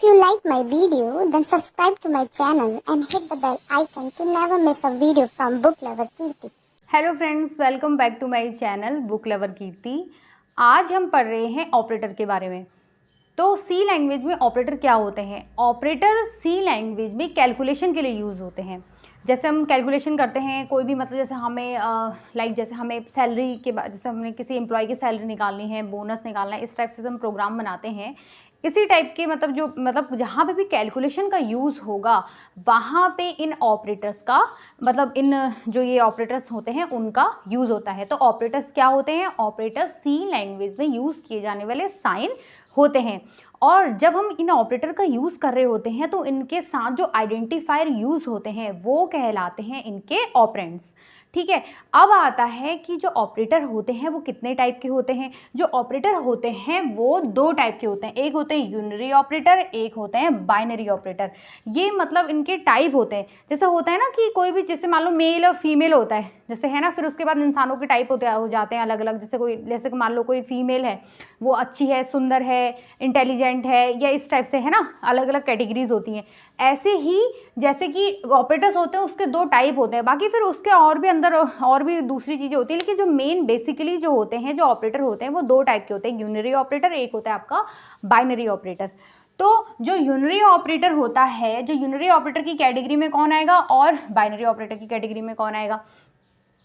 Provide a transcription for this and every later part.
If you like my video, then subscribe to my channel and hit the bell icon to never miss a video from Book Lover Kirti. Hello friends, welcome back to my channel book lover Kirti. आज हम पढ़ रहे हैं operator के बारे में। तो सी language में ऑपरेटर क्या होते हैं? ऑपरेटर सी लैंग्वेज में कैलकुलेशन के लिए यूज़ होते हैं। जैसे हम कैलकुलेशन करते हैं कोई भी, मतलब जैसे हमें जैसे हमें सैलरी के बाद, जैसे हमने किसी एम्प्लॉय की सैलरी निकालनी है, बोनस निकालना है, इस टाइप से हम प्रोग्राम बनाते हैं। इसी टाइप के मतलब जहाँ पे भी कैलकुलेशन का यूज़ होगा वहाँ पे इन ऑपरेटर्स का, मतलब इन जो ये ऑपरेटर्स होते हैं उनका यूज़ होता है। तो ऑपरेटर्स क्या होते हैं? ऑपरेटर्स सी लैंग्वेज में यूज़ किए जाने वाले साइन होते हैं। और जब हम इन ऑपरेटर का यूज़ कर रहे होते हैं तो इनके साथ जो आइडेंटिफायर यूज़ होते हैं वो कहलाते हैं इनके ऑपरेंड्स। ठीक है, अब आता है कि जो ऑपरेटर होते हैं वो कितने टाइप के होते हैं। जो ऑपरेटर होते हैं वो दो टाइप के होते हैं, एक होते हैं यूनरी ऑपरेटर, एक होते हैं बाइनरी ऑपरेटर। ये मतलब इनके टाइप होते हैं। जैसे होता है ना कि कोई भी, जैसे मान लो मेल और फीमेल होता है, जैसे है ना, फिर उसके बाद इंसानों के टाइप हो जाते हैं अलग अलग। जैसे मान लो कोई फीमेल है, वो अच्छी है, सुंदर है, इंटेलिजेंट है, या इस टाइप से, है ना, अलग अलग कैटेगरीज होती हैं। ऐसे ही जैसे कि ऑपरेटर्स होते हैं उसके दो टाइप होते हैं, बाकी फिर उसके और भी अंदर और भी दूसरी चीज़ें होती हैं, लेकिन जो मेन बेसिकली जो होते हैं, जो ऑपरेटर होते हैं वो दो टाइप के होते हैं, यूनरी ऑपरेटर, एक होता है आपका बाइनरी ऑपरेटर। तो जो यूनरी ऑपरेटर होता है, जो यूनरी ऑपरेटर की कैटेगरी में कौन आएगा और बाइनरी ऑपरेटर की कैटेगरी में कौन आएगा?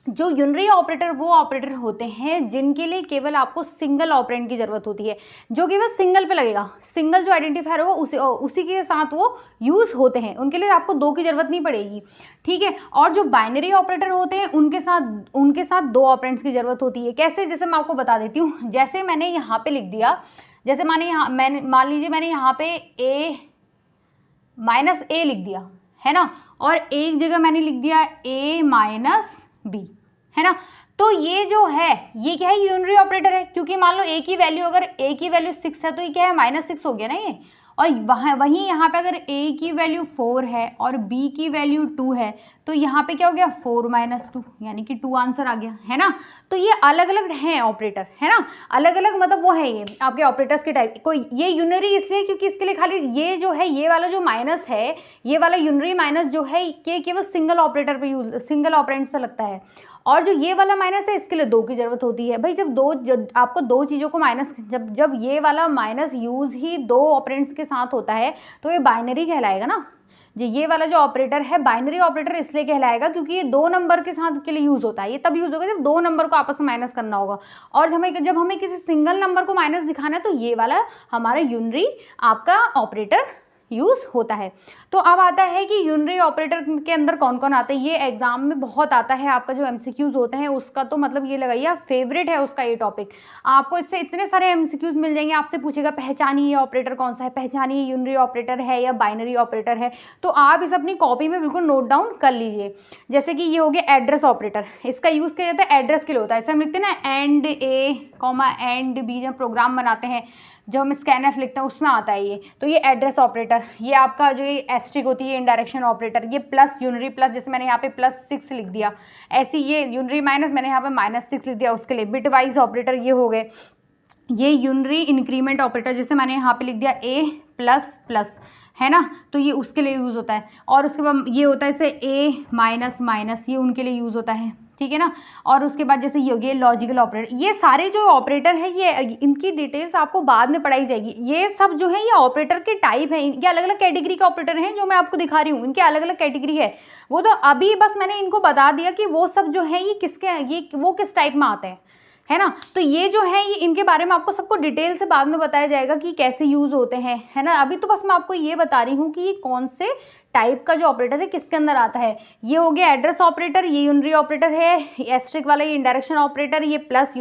जो यूनरी ऑपरेटर वो ऑपरेटर होते हैं जिनके लिए केवल आपको सिंगल ऑपरेंड की ज़रूरत होती है, जो केवल सिंगल पे लगेगा, सिंगल जो आइडेंटिफायर होगा उसी के साथ वो यूज़ होते हैं, उनके लिए आपको दो की ज़रूरत नहीं पड़ेगी। ठीक है, और जो बाइनरी ऑपरेटर होते हैं उनके साथ दो ऑपरेंड्स की ज़रूरत होती है। कैसे? जैसे मैं आपको बता देती हूँ। जैसे मैंने यहाँ पर लिख दिया, जैसे मान लीजिए मैंने यहाँ पे a माइनस ए लिख दिया, है ना, और एक जगह मैंने लिख दिया a माइनस बी, है ना। तो ये जो है ये क्या है? यूनरी ऑपरेटर है, क्योंकि मान लो a की वैल्यू, अगर a की वैल्यू 6 है तो ये क्या है? -6 हो गया ना ये। और वहीं यहाँ पे अगर a की वैल्यू 4 है और b की वैल्यू 2 है तो यहाँ पे क्या हो गया? 4 - 2, यानी कि 2 आंसर आ गया, है ना। तो ये अलग अलग हैं ऑपरेटर, है ना, अलग अलग, मतलब वो है ये आपके ऑपरेटर्स के टाइप। कोई ये यूनरी इसलिए क्योंकि इसके लिए खाली ये जो है, ये वाला जो माइनस है, ये वाला यूनरी माइनस जो है, ये केवल सिंगल ऑपरेटर पे यूज, सिंगल ऑपरेंड पे लगता है। और जो ये वाला माइनस है इसके लिए दो की जरूरत होती है। भाई जब आपको दो चीज़ों को माइनस, जब ये वाला माइनस यूज ही दो ऑपरेंड्स के साथ होता है तो ये बाइनरी कहलाएगा ना। ये वाला जो ऑपरेटर है बाइनरी ऑपरेटर इसलिए कहलाएगा क्योंकि ये दो नंबर के साथ के लिए यूज़ होता है। ये तब यूज़ होगा जब दो नंबर को आपस में माइनस करना होगा, और जब हमें किसी सिंगल नंबर को माइनस दिखाना है तो ये वाला हमारा यूनरी आपका ऑपरेटर यूज़ होता है। तो अब आता है कि यूनरी ऑपरेटर के अंदर कौन कौन आता है। ये एग्जाम में बहुत आता है, आपका जो एमसीक्यूज होते हैं उसका तो मतलब ये लगाइए फेवरेट है उसका ये टॉपिक। आपको इससे इतने सारे एमसीक्यूज मिल जाएंगे। आपसे पूछेगा पहचानिए ऑपरेटर कौन सा है, पहचानिए यूनरी ऑपरेटर है या बाइनरी ऑपरेटर है। तो आप इसे अपनी कॉपी में बिल्कुल नोट डाउन कर लीजिए। जैसे कि ये हो गया एड्रेस ऑपरेटर, इसका यूज़ किया जाता है एड्रेस के लिए होता है। ऐसे हम लिखते हैं ना and A comma and B, जब प्रोग्राम बनाते हैं, जब हम स्कैनफ लिखते हैं उसमें आता है ये। तो ये एड्रेस ऑपरेटर, ये आपका जो ये एस्ट्रिक होती है इंडायरेक्शन ऑपरेटर, ये प्लस यूनरी प्लस, जैसे मैंने यहाँ पे +6 लिख दिया, ऐसी ये यूनरी माइनस मैंने यहाँ पे -6 लिख दिया, उसके लिए बिट वाइज ऑपरेटर ये हो गए। ये यूनरी इंक्रीमेंट ऑपरेटर, जैसे मैंने यहाँ पे लिख दिया A++, है ना, तो ये उसके लिए यूज़ होता है। और उसके बाद ये होता है जैसे A-, ये उनके लिए यूज़ होता है, ठीक है ना। और उसके बाद जैसे ये हो गया लॉजिकल ऑपरेटर। ये सारे जो ऑपरेटर है ये इनकी डिटेल्स आपको बाद में पढ़ाई जाएगी। ये सब जो है ये ऑपरेटर के टाइप हैं, ये अलग अलग कैटेगरी के ऑपरेटर हैं जो मैं आपको दिखा रही हूँ, इनके अलग अलग कैटेगरी है। वो तो अभी बस मैंने इनको बता दिया कि वो सब जो है ये वो किस टाइप में आते हैं, है ना। तो ये जो है ये इनके बारे में आपको सबको डिटेल से बाद में बताया जाएगा कि कैसे यूज़ होते हैं, है ना। अभी तो बस मैं आपको ये बता रही हूँ कि ये कौन से टाइप का जो ऑपरेटर है किसके अंदर आता है। ये हो गया एड्रेस ऑपरेटर, ये यूनरी ऑपरेटर है, एस्ट्रिक वाला ये इंडायरेक्शन ऑपरेटर, ये plus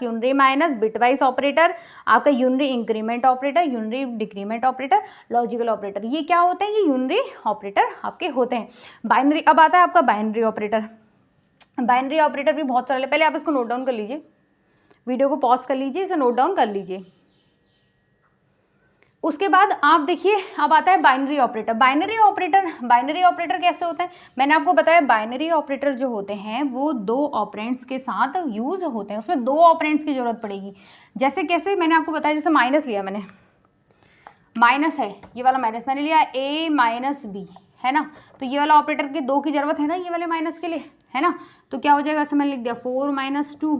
unary minus bitwise operator, आपका unary increment operator, unary decrement operator, logical operator, ये क्या होते हैं? ये यूनरी ऑपरेटर आपके होते हैं। बाइनरी, अब आता है आपका बाइनरी ऑपरेटर। बाइनरी ऑपरेटर भी बहुत सारे, पहले आप इसको नोट डाउन कर लीजिए, वीडियो को पॉज कर लीजिए, इसे नोट डाउन कर लीजिए। उसके बाद आप देखिए अब आता है बाइनरी ऑपरेटर। बाइनरी ऑपरेटर कैसे होते हैं? मैंने आपको बताया बाइनरी ऑपरेटर जो होते हैं वो दो ऑपरेंड्स के साथ यूज होते हैं, उसमें दो ऑपरेंड्स की जरूरत पड़ेगी। जैसे कैसे मैंने आपको बताया, जैसे माइनस लिया मैंने, माइनस है, ये वाला माइनस मैंने लिया a माइनस बी, है ना। तो ये वाला ऑपरेटर के 2 की जरूरत है ना ये वाले माइनस के लिए, है ना। तो क्या हो जाएगा, ऐसे मैंने लिख दिया 4 माइनस 2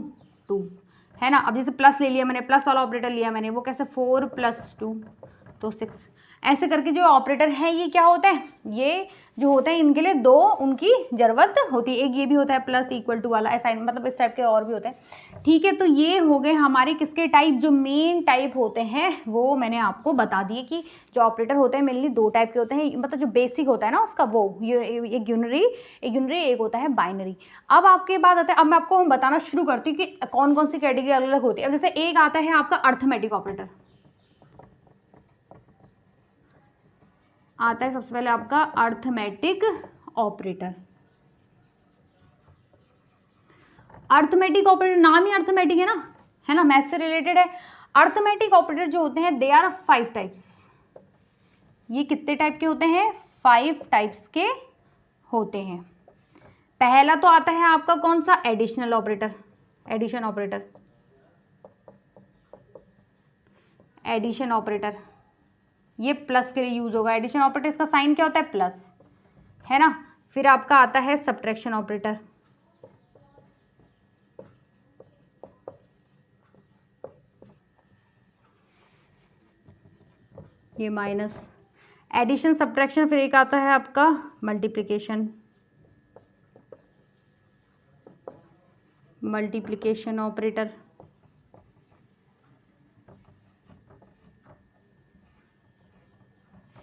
2, है ना। अब जैसे प्लस ले लिया मैंने, प्लस वाला ऑपरेटर लिया मैंने, वो कैसे 4 प्लस 2 तो 6। ऐसे करके जो ऑपरेटर है ये क्या होता है, ये जो होता है इनके लिए 2 उनकी ज़रूरत होती है। एक ये भी होता है प्लस इक्वल टू वाला, ऐसा मतलब इस टाइप के और भी होते हैं, ठीक है। तो ये हो गए हमारे किसके टाइप, जो मेन टाइप होते हैं वो मैंने आपको बता दिए कि जो ऑपरेटर होते हैं मेनली 2 टाइप के होते हैं, मतलब जो बेसिक होता है ना उसका वो एक यूनरी, एक होता है बाइनरी। अब आपके बाद आता है, अब मैं आपको बताना शुरू करती हूँ कि कौन कौन सी कैटेगरी अलग अलग होती है। अब जैसे एक आता है आपका अर्थमेटिक ऑपरेटर, आता है सबसे पहले आपका अर्थमेटिक ऑपरेटर। अर्थमेटिक ऑपरेटर नाम ही अर्थमेटिक है ना, मैथ से रिलेटेड है। अर्थमेटिक ऑपरेटर जो होते हैं दे आर 5 टाइप्स। ये कितने टाइप के होते हैं, 5 टाइप्स के होते हैं। पहला तो आता है आपका कौन सा, additional operator, addition operator, addition operator, ये प्लस के लिए यूज होगा। एडिशन ऑपरेटर इसका साइन क्या होता है, प्लस, है ना। फिर आपका आता है सब्ट्रैक्शन ऑपरेटर, ये माइनस, एडिशन सब्ट्रैक्शन। फिर एक आता है आपका मल्टीप्लिकेशन, मल्टीप्लिकेशन ऑपरेटर,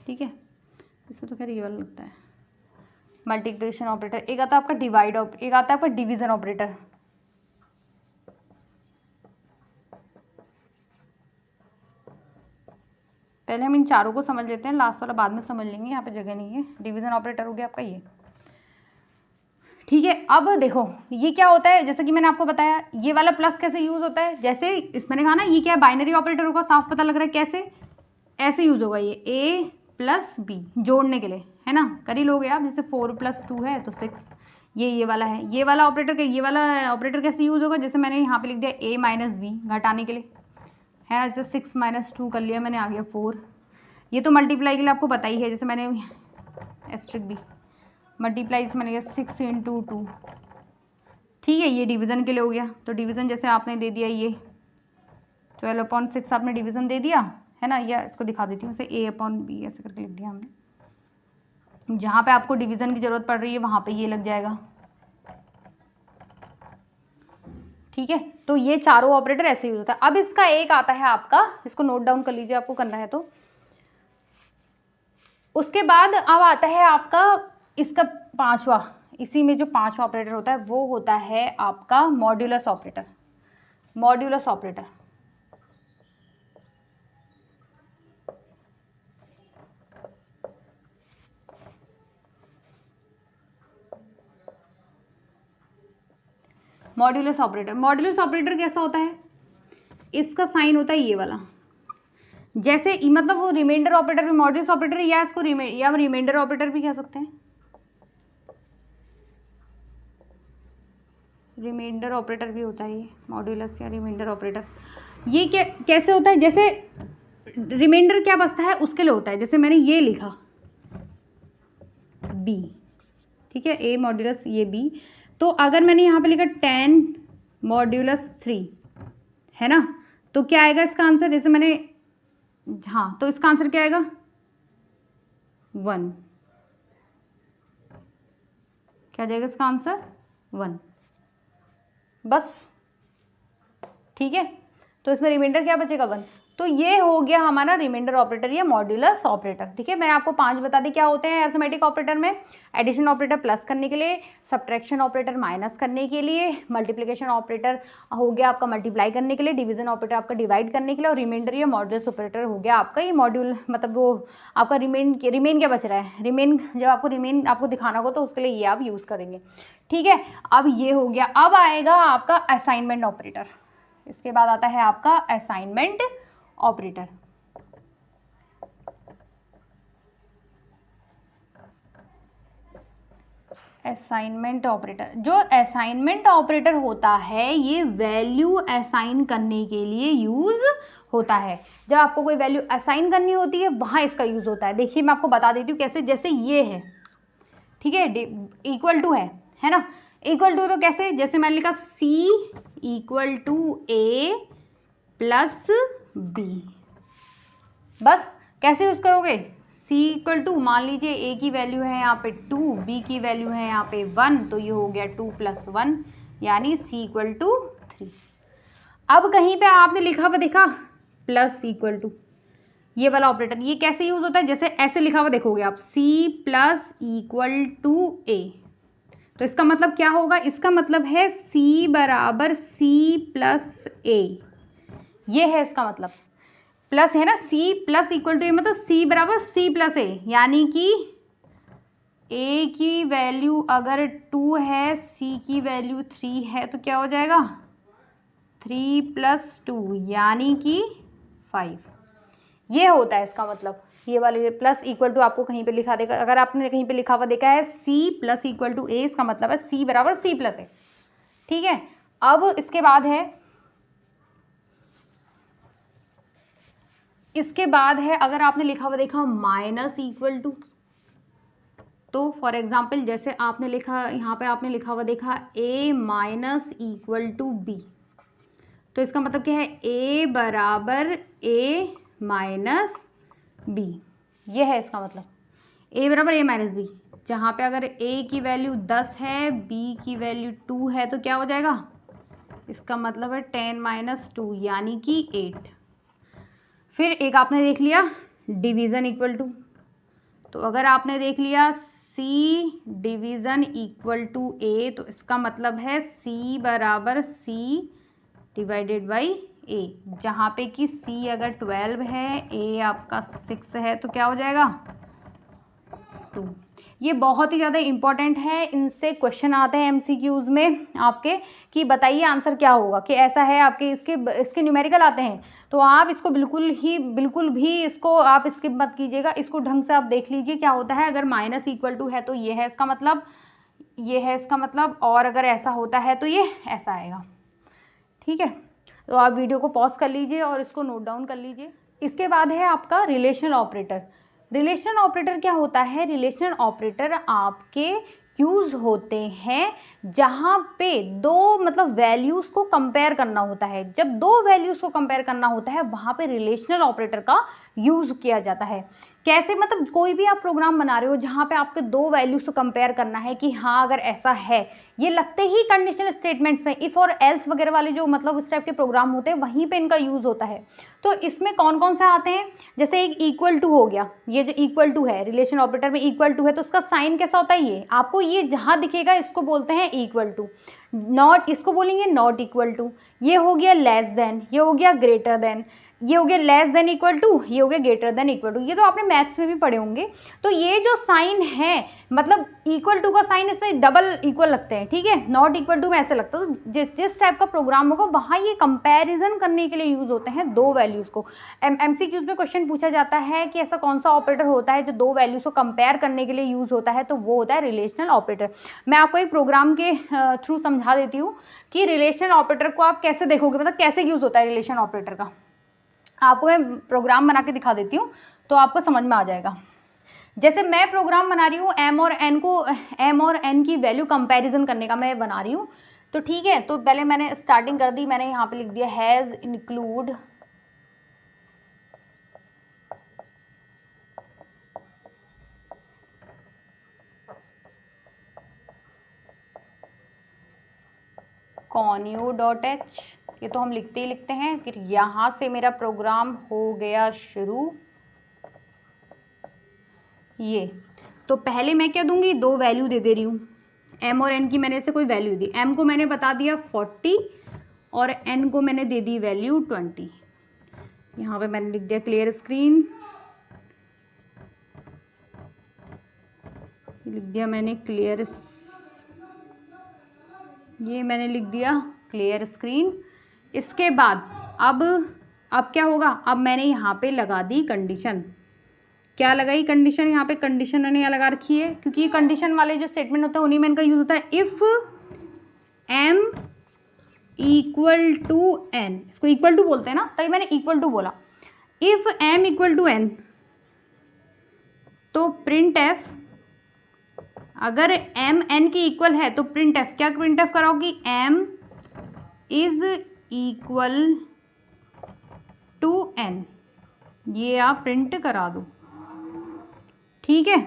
ठीक है। इसमें तो खैर ये वाला लगता है मल्टीप्लिकेशन ऑपरेटर। एक आता है आपका डिवाइड एक आता है आपका डिवीजन ऑपरेटर, पहले हम इन चारों को समझ लेते हैं, लास्ट वाला बाद में समझ लेंगे, यहाँ पे जगह नहीं है। डिवीजन ऑपरेटर हो गया आपका ये, ठीक है। अब देखो ये क्या होता है, जैसे कि मैंने आपको बताया ये वाला प्लस कैसे यूज होता है, जैसे इस मैंने कहा ना ये क्या है, बाइनरी ऑपरेटर होगा, साफ पता लग रहा है कैसे, ऐसे यूज होगा ये a प्लस बी जोड़ने के लिए, है ना। कर ही लोगे आप, जैसे 4 प्लस 2 है तो 6, ये वाला है। ये वाला ऑपरेटर ये वाला ऑपरेटर कैसे यूज होगा, जैसे मैंने यहाँ पे लिख दिया a माइनस बी घटाने के लिए, है ना। जैसे 6 माइनस 2 कर लिया मैंने, आ गया 4। ये तो मल्टीप्लाई के लिए आपको पता ही है, जैसे मैंने एस्ट्रिक बी मल्टीप्लाई से मैंने किया 6 इंटू 2, ठीक है। ये डिवीज़न के लिए हो गया, तो डिवीज़न जैसे आपने दे दिया ये 12/6 आपने डिवीज़न दे दिया, है ना। या इसको दिखा देती हूँ, जैसे a/b ऐसे करके लिख दिया हमने। जहाँ पे आपको डिवीज़न की ज़रूरत पड़ रही है वहाँ पे ये लग जाएगा, ठीक है। तो ये चारों ऑपरेटर ऐसे यूज होता है। अब इसका एक आता है आपका, इसको नोट डाउन कर लीजिए आपको करना है तो। उसके बाद अब आता है आपका इसका 5वां, इसी में जो 5वां ऑपरेटर होता है वो होता है आपका modulus operator, modulus operator. Modulus operator, modulus operator कैसा होता है, इसका साइन होता है ये वाला, जैसे मतलब वो रिमाइंडर ऑपरेटर भी मॉड्यूलस ऑपरेटर, या इसको रिमाइंडर ऑपरेटर भी कह सकते हैं। रिमाइंडर ऑपरेटर भी होता है ये, मॉड्यूलस या रिमाइंडर ऑपरेटर। ये क्या कैसे होता है, जैसे रिमाइंडर क्या बचता है उसके लिए होता है, जैसे मैंने ये लिखा b, ठीक है, a मॉड्यूलस ये b, तो अगर मैंने यहाँ पे लिखा 10 मॉड्यूलस 3, है ना, तो क्या आएगा इसका आंसर, जैसे मैंने, हाँ, तो इसका आंसर क्या आएगा 1, क्या जाएगा इसका आंसर 1, बस, ठीक है। तो इसमें रिमाइंडर क्या बचेगा 1। तो ये हो गया हमारा रिमाइंडर ऑपरेटर या मॉड्यूलस ऑपरेटर, ठीक है। मैंने आपको 5 बता दी क्या होते हैं अरिथमेटिक ऑपरेटर में। एडिशन ऑपरेटर प्लस करने के लिए, सब्ट्रैक्शन ऑपरेटर माइनस करने के लिए, मल्टीप्लिकेशन ऑपरेटर हो गया आपका मल्टीप्लाई करने के लिए, डिवीजन ऑपरेटर आपका डिवाइड करने के लिए, और रिमाइंडर या मॉड्यूलस ऑपरेटर हो गया आपका ये मॉड्यूल, मतलब वो आपका रिमेन क्या बच रहा है, रिमेन, जब आपको रिमेन आपको दिखाना होगा तो उसके लिए ये आप यूज़ करेंगे, ठीक है। अब ये हो गया, अब आएगा आपका असाइनमेंट ऑपरेटर, इसके बाद आता है आपका असाइनमेंट ऑपरेटर। असाइनमेंट ऑपरेटर, जो असाइनमेंट ऑपरेटर होता है ये वैल्यू असाइन करने के लिए यूज़ होता है। जब आपको कोई वैल्यू असाइन करनी होती है वहाँ इसका यूज़ होता है। देखिए मैं आपको बता देती हूँ कैसे। जैसे ये है, ठीक है, इक्वल टू है ना, इक्वल टू तो कैसे, जैसे मैंने लिखा C equal to A plus B, बस कैसे यूज़ करोगे, C इक्वल टू, मान लीजिए A की वैल्यू है यहाँ पे 2, B की वैल्यू है यहाँ पे 1, तो ये हो गया 2 + 1 यानी C इक्वल टू 3। अब कहीं पे आपने लिखा हुआ देखा प्लस इक्वल टू, ये वाला ऑपरेटर, ये कैसे यूज़ होता है, जैसे ऐसे लिखा हुआ देखोगे आप C plus equal to A, तो इसका मतलब क्या होगा, इसका मतलब है C बराबर C प्लस A, ये है इसका मतलब, प्लस है ना, C प्लस इक्वल टू ए मतलब C बराबर C प्लस ए, यानी कि A की वैल्यू अगर 2 है, C की वैल्यू 3 है, तो क्या हो जाएगा 3 + 2 यानी कि 5। ये होता है इसका मतलब, ये वाले प्लस इक्वल टू आपको कहीं पे लिखा देगा, अगर आपने कहीं पे लिखा हुआ देखा है C प्लस इक्वल टू ए, इसका मतलब है C बराबर C प्लस ए, ठीक है। अब इसके बाद है अगर आपने लिखा हुआ देखा माइनस इक्वल टू, तो फॉर एग्जाम्पल जैसे आपने लिखा यहाँ पे आपने लिखा हुआ देखा A minus equal to B, तो इसका मतलब क्या है A बराबर A माइनस B, ये है इसका मतलब, A बराबर A माइनस B, जहाँ पे अगर A की वैल्यू 10 है, B की वैल्यू 2 है, तो क्या हो जाएगा, इसका मतलब है 10 - 2 यानी कि 8। फिर एक आपने देख लिया डिवीज़न इक्वल टू, तो अगर आपने देख लिया C division equal to A, तो इसका मतलब है C बराबर C डिवाइडेड बाई A, जहाँ पे कि C अगर 12 है, A आपका 6 है, तो क्या हो जाएगा 2। ये बहुत ही ज़्यादा इम्पॉर्टेंट है, इनसे क्वेश्चन आते हैं MCQs में आपके कि बताइए आंसर क्या होगा, कि ऐसा है आपके इसके न्यूमेरिकल आते हैं, तो आप इसको बिल्कुल भी इसको आप स्किप मत कीजिएगा, इसको ढंग से आप देख लीजिए क्या होता है। अगर माइनस इक्वल टू है तो ये है इसका मतलब, ये है इसका मतलब, और अगर ऐसा होता है तो ये ऐसा आएगा, ठीक है। तो आप वीडियो को पॉज कर लीजिए और इसको नोट डाउन कर लीजिए। इसके बाद है आपका रिलेशनल ऑपरेटर। रिलेशनल ऑपरेटर क्या होता है, रिलेशनल ऑपरेटर आपके यूज़ होते हैं जहाँ पे दो मतलब वैल्यूज़ को कंपेयर करना होता है। जब दो वैल्यूज़ को कंपेयर करना होता है वहाँ पे रिलेशनल ऑपरेटर का यूज़ किया जाता है। कैसे, मतलब कोई भी आप प्रोग्राम बना रहे हो जहाँ पे आपके दो वैल्यूज़ को कंपेयर करना है कि हाँ अगर ऐसा है, ये लगते ही कंडीशनल स्टेटमेंट्स में इफ़ और एल्स वगैरह वाले जो मतलब उस टाइप के प्रोग्राम होते हैं वहीं पे इनका यूज़ होता है। तो इसमें कौन कौन से आते हैं, जैसे एक इक्वल टू हो गया, ये जो इक्वल टू है रिलेशन ऑपरेटर में इक्वल टू है, तो उसका साइन कैसा होता है, ये आपको ये जहाँ दिखेगा इसको बोलते हैं इक्वल टू। नॉट, इसको बोलेंगे नॉट इक्वल टू। ये हो गया लेस देन, ये हो गया ग्रेटर देन, ये हो गया लेस देन इक्वल टू, ये हो गया ग्रेटर देन इक्वल टू। ये तो आपने मैथ्स में भी पढ़े होंगे। तो ये जो साइन है मतलब इक्वल टू का साइन इसमें डबल इक्वल लगते हैं, ठीक है, नॉट इक्वल टू में ऐसे लगता है। तो जिस टाइप का प्रोग्राम होगा वहाँ ये कंपैरिजन करने के लिए यूज़ होते हैं दो वैल्यूज़ को। MCQs में क्वेश्चन पूछा जाता है कि ऐसा कौन सा ऑपरेटर होता है जो दो वैल्यूज़ को कंपेयर करने के लिए यूज़ होता है, तो वो होता है रिलेशनल ऑपरेटर। मैं आपको एक प्रोग्राम के थ्रू समझा देती हूँ कि रिलेशनल ऑपरेटर को आप कैसे देखोगे, मतलब कैसे यूज़ होता है रिलेशन ऑपरेटर का। आपको मैं प्रोग्राम बना के दिखा देती हूँ तो आपको समझ में आ जाएगा। जैसे मैं प्रोग्राम बना रही हूँ m और n की वैल्यू कंपैरिजन करने का मैं बना रही हूँ, तो ठीक है। तो पहले मैंने स्टार्टिंग कर दी, मैंने यहाँ पे लिख दिया हैज़ इंक्लूड conyu.h, ये तो हम लिखते ही लिखते हैं। फिर यहाँ से मेरा प्रोग्राम हो गया शुरू। ये तो पहले मैं क्या दूंगी, दो वैल्यू दे रही हूँ, m और n की मैंने से कोई वैल्यू दी, m को मैंने बता दिया 40 और n को मैंने दे दी वैल्यू 20। यहाँ पे मैंने लिख दिया क्लियर स्क्रीन, लिख दिया मैंने क्लियर, ये मैंने लिख दिया क्लियर स्क्रीन। इसके बाद अब क्या होगा, अब मैंने यहाँ पे लगा दी कंडीशन, क्या लगाई कंडीशन, यहाँ पे कंडीशन मैंने यहाँ लगा रखी है, क्योंकि ये कंडीशन वाले जो स्टेटमेंट होते हैं उन्हीं में इनका यूज़ होता है। If m equal to n, इसको इक्वल टू बोलते हैं ना, तभी मैंने इक्वल टू बोला। If m equal to n, तो प्रिंट f, अगर m n के इक्वल है तो प्रिंट f, क्या प्रिंट f कराओगी, m is equal to n, ये आप प्रिंट करा दो। ठीक है,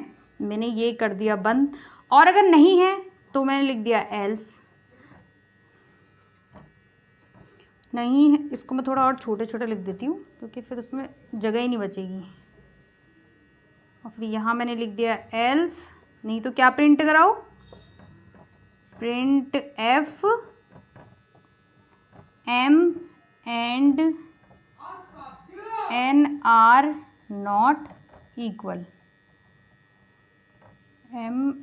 मैंने ये कर दिया बंद। और अगर नहीं है तो मैंने लिख दिया एल्स। नहीं है, इसको मैं थोड़ा और छोटे छोटे लिख देती हूँ क्योंकि फिर उसमें जगह ही नहीं बचेगी। और फिर यहाँ मैंने लिख दिया एल्स, नहीं तो क्या प्रिंट कराओ, print F M and N are not equal, N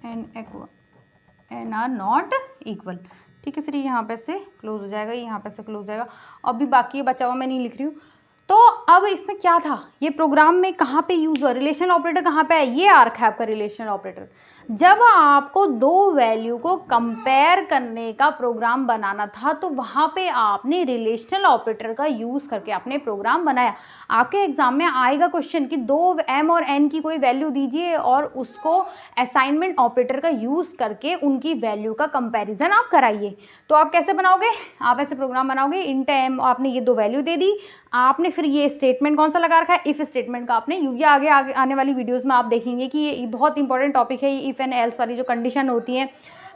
are not equal. ठीक है, फिर यहाँ पे से क्लोज हो जाएगा, यहाँ पे से क्लोज हो जाएगा। अभी बाकी ये बचा हुआ मैं नहीं लिख रही हूँ। तो अब इसमें क्या था, ये प्रोग्राम में कहाँ पे यूज़ हुआ, रिलेशनल ऑपरेटर कहाँ पे है, ये आर्क है आपका रिलेशनल ऑपरेटर। जब आपको दो वैल्यू को कंपेयर करने का प्रोग्राम बनाना था तो वहाँ पे आपने रिलेशनल ऑपरेटर का यूज़ करके आपने प्रोग्राम बनाया। आपके एग्जाम में आएगा क्वेश्चन कि दो m और n की कोई वैल्यू दीजिए और उसको असाइनमेंट ऑपरेटर का यूज़ करके उनकी वैल्यू का कंपैरिजन आप कराइए। तो आप कैसे बनाओगे, आप ऐसे प्रोग्राम बनाओगे, इंट m आपने ये दो वैल्यू दे दी, आपने फिर ये स्टेटमेंट कौन सा लगा रखा है, इफ़ स्टेटमेंट का आपने, ये आगे आने वाली वीडियोज़ में आप देखेंगे कि ये बहुत इंपॉर्टेंट टॉपिक है, ये इफ़ एंड एल्स वाली जो कंडीशन होती है।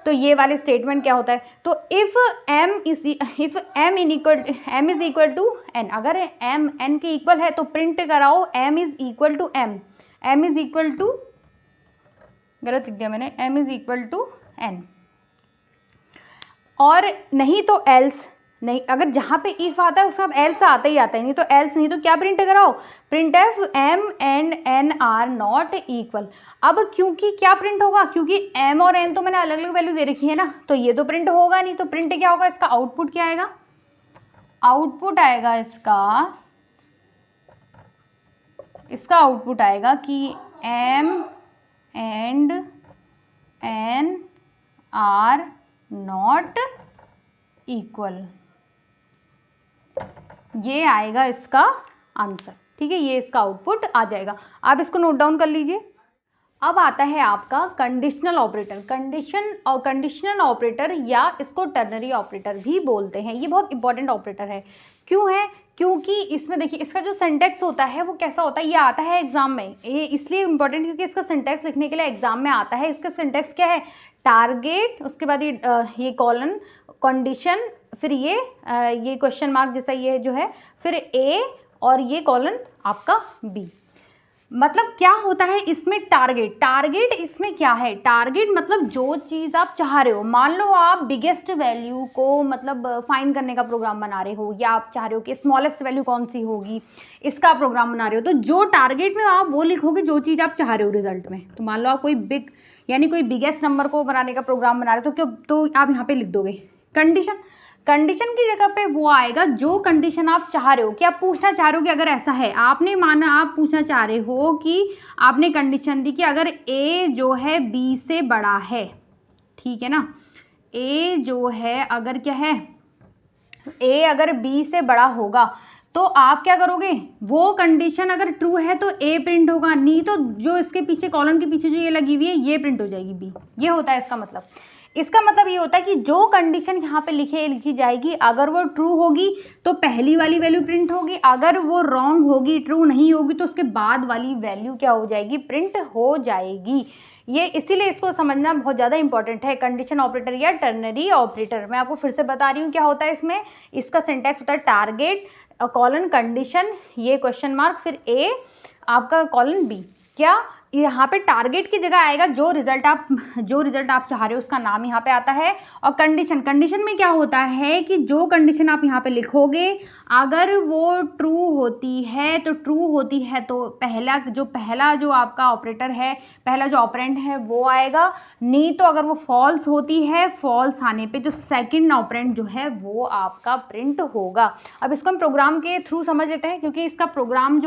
तो ये वाले स्टेटमेंट क्या होता है, तो if m is equal to n, अगर m n के इक्वल है तो प्रिंट कराओ m is equal to m is equal to, गलत लिख दिया मैंने, m is equal to n। और नहीं तो एल्स, नहीं, अगर जहाँ पे इफ़ आता है उसका एल्स आता ही आता है, नहीं तो एल्स, नहीं तो क्या प्रिंट कराओ, print F m and n are not equal. अब क्योंकि क्या प्रिंट होगा, क्योंकि m और n तो मैंने अलग अलग वैल्यू दे रखी है ना, तो ये तो प्रिंट होगा नहीं, तो प्रिंट क्या होगा, इसका आउटपुट क्या आएगा, आउटपुट आएगा इसका आउटपुट आएगा कि m and n are not equal, ये आएगा इसका आंसर। ठीक है, ये इसका आउटपुट आ जाएगा, आप इसको नोट डाउन कर लीजिए। अब आता है आपका कंडीशनल ऑपरेटर। कंडीशनल ऑपरेटर या इसको टर्नरी ऑपरेटर भी बोलते हैं, ये बहुत इंपॉर्टेंट ऑपरेटर है। क्यों है, क्योंकि इसमें देखिए इसका जो सिंटैक्स होता है वो कैसा होता है, ये आता है एग्जाम में, ये इसलिए इंपॉर्टेंट क्योंकि इसका सिंटैक्स लिखने के लिए एग्जाम में आता है। इसका सिंटैक्स क्या है, टारगेट, उसके बाद ये कॉलन, कंडीशन, फिर ये क्वेश्चन मार्क जैसा ये जो है, फिर ए और ये कॉलन आपका बी। मतलब क्या होता है इसमें, टारगेट इसमें क्या है, टारगेट मतलब जो चीज़ आप चाह रहे हो, मान लो आप बिगेस्ट वैल्यू को मतलब फाइंड करने का प्रोग्राम बना रहे हो, या आप चाह रहे हो कि स्मॉलेस्ट वैल्यू कौन सी होगी, इसका प्रोग्राम बना रहे हो, तो जो टारगेट में आप वो लिखोगे जो चीज़ आप चाह रहे हो रिजल्ट में। तो मान लो आप कोई बिगेस्ट नंबर को बनाने का प्रोग्राम बना रहे हो, तो आप यहाँ पे लिख दोगे कंडीशन की जगह पे वो आएगा जो कंडीशन आप चाह रहे हो, कि आप पूछना चाह रहे हो कि अगर ऐसा है, आपने माना आप पूछना चाह रहे हो कि आपने कंडीशन दी कि अगर a जो है b से बड़ा है, ठीक है ना, a जो है अगर क्या है, a अगर b से बड़ा होगा तो आप क्या करोगे, वो कंडीशन अगर ट्रू है तो a प्रिंट होगा, नहीं तो जो इसके पीछे कॉलम के पीछे जो ये लगी हुई है ये प्रिंट हो जाएगी b। ये होता है इसका मतलब ये होता है कि जो कंडीशन यहाँ पे लिखी जाएगी, अगर वो ट्रू होगी तो पहली वाली वैल्यू प्रिंट होगी, अगर वो रॉन्ग होगी, ट्रू नहीं होगी, तो उसके बाद वाली वैल्यू क्या हो जाएगी, प्रिंट हो जाएगी। ये इसीलिए इसको समझना बहुत ज़्यादा इंपॉर्टेंट है, कंडीशन ऑपरेटर या टर्नरी ऑपरेटर। मैं आपको फिर से बता रही हूँ क्या होता है इसमें, इसका सिंटैक्स होता है टारगेट, कॉलन, कंडीशन, ये क्वेश्चन मार्क, फिर ए आपका कॉलन बी। क्या यहाँ पे टारगेट की जगह आएगा जो रिजल्ट आप चाह रहे हो उसका नाम यहाँ पे आता है। और कंडीशन में क्या होता है कि जो कंडीशन आप यहाँ पे लिखोगे अगर वो ट्रू होती है तो पहला जो आपका ऑपरेटर है, पहला जो ऑपरेंड है वो आएगा। नहीं तो अगर वो फॉल्स होती है, फॉल्स आने पे जो सेकंड ऑपरेंड जो है वो आपका प्रिंट होगा। अब इसको हम प्रोग्राम के थ्रू समझ लेते हैं, क्योंकि इसका प्रोग्राम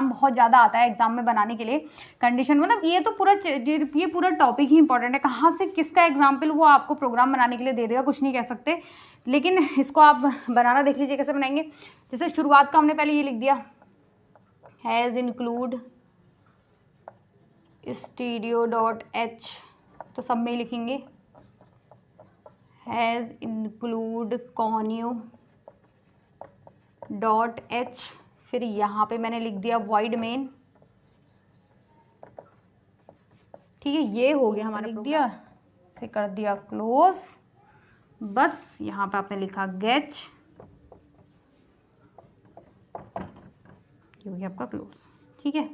बहुत ज़्यादा आता है एग्जाम में बनाने के लिए। कंडीशन मतलब ये पूरा टॉपिक ही इंपॉर्टेंट है। कहाँ से किसका एग्जाम्पल वो आपको प्रोग्राम बनाने के लिए दे देगा कुछ नहीं कह सकते, लेकिन इसको आप बनाना देख लीजिए कैसे बनाएंगे। जैसे शुरुआत का हमने पहले ये लिख दिया, हैज़ इंक्लूड stereo.h, तो सब में ही लिखेंगे हैज़ इंक्लूड conio.h। फिर यहाँ पे मैंने लिख दिया void main, ठीक है, ये हो गया हमारा लिख दिया, इसे कर दिया क्लोज। बस यहाँ पे आपने लिखा गेट, ये हो गया आपका क्लोज, ठीक है।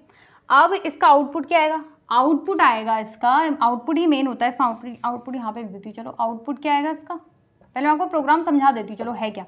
अब इसका आउटपुट क्या आएगा? आउटपुट आएगा इसका, आउटपुट ही मेन होता है इसमें। आउटपुट यहाँ पे लिख देती हूँ। चलो आउटपुट क्या आएगा इसका, पहले मैं आपको प्रोग्राम समझा देती हूँ। चलो है क्या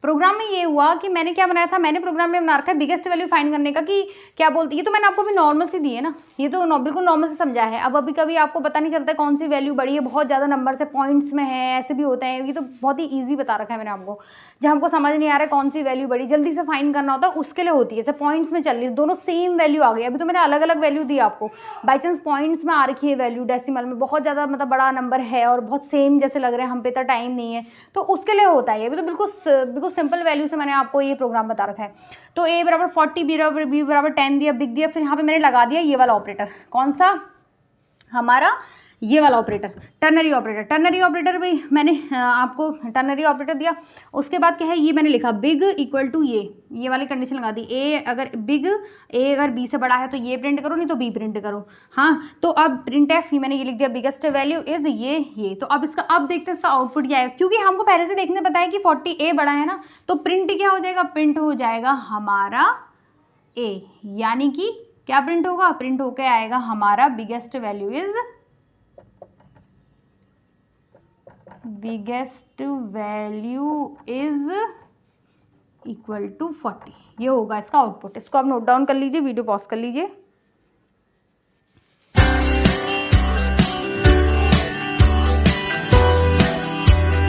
प्रोग्राम में, ये हुआ कि मैंने क्या बनाया था, मैंने प्रोग्राम में बना रखा है बिगेस्ट वैल्यू फाइंड करने का, कि क्या बोलती है। ये तो मैंने आपको भी नॉर्मल से दी है ना, ये तो बिल्कुल नॉर्मल से समझा है। अब अभी कभी आपको पता नहीं चलता है कौन सी वैल्यू बड़ी है, बहुत ज़्यादा नंबर से पॉइंट्स में है, ऐसे भी होते हैं। ये तो बहुत ही ईजी बता रखा है मैंने आपको। जब हमको समझ नहीं आ रहा है कौन सी वैल्यू बड़ी जल्दी से फाइंड करना होता है उसके लिए होती है। जैसे पॉइंट्स में चल रही है, दोनों सेम वैल्यू आ गई। अभी तो मैंने अलग अलग वैल्यू दी आपको, बाई चांस पॉइंट्स में आ रखी है वैल्यू, डेसिमल में बहुत ज़्यादा मतलब बड़ा नंबर है और बहुत सेम जैसे लग रहे हैं, हम पे तो टाइम नहीं है, तो उसके लिए होता है। अभी तो बिल्कुल सिंपल वैल्यू से मैंने आपको ये प्रोग्राम बता रखा है। तो a बराबर 40, b बराबर 10 दिया, बिग दिया। फिर यहाँ पे मैंने लगा दिया ये वाला ऑपरेटर, कौन सा, हमारा ये वाला ऑपरेटर, टर्नरी ऑपरेटर भी मैंने आपको टर्नरी ऑपरेटर दिया। उसके बाद क्या है, ये मैंने लिखा बिग इक्वल टू ये वाली कंडीशन लगा दी। ए अगर बी से बड़ा है तो ये प्रिंट करो, नहीं तो बी प्रिंट करो। हाँ, तो अब प्रिंट एफ मैंने ये लिख दिया, बिगेस्ट वैल्यू इज ये। तो अब देखते हैं इसका आउटपुट क्या है, क्योंकि हमको पहले से देखने पता है कि 40 ए बड़ा है ना, तो प्रिंट क्या हो जाएगा, प्रिंट हो जाएगा हमारा ए, यानी कि क्या प्रिंट होगा, प्रिंट होके आएगा हमारा biggest value is equal to 40। ये होगा इसका आउटपुट। इसको आप नोट डाउन कर लीजिए, वीडियो पॉज कर लीजिए।